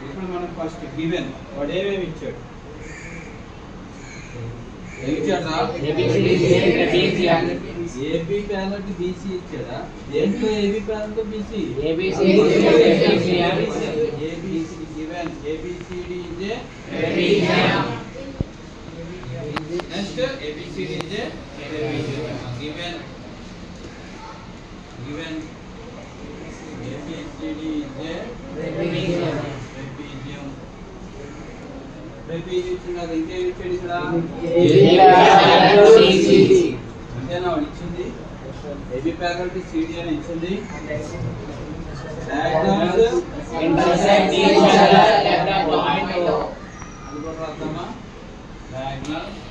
ఇప్పుడు మనం first given వాడు ఏమేమి ఇచ్చాడు ఏబి ప్యానల్ బీసీ ఇచ్చాడా దేంట్లో AB panel BC ABC given ABCD is next ABCD is given ABCD is trapezium ఇంకేం ఇచ్చాడు ఇక్కడ అంతేనా వాడు ఇచ్చింది ఏబి ఫ్యాకల్టీ సిడి అని ఇచ్చింది diagonals intersect each other at the point O అది కూడా రాద్దామా డయాగ్నల్స్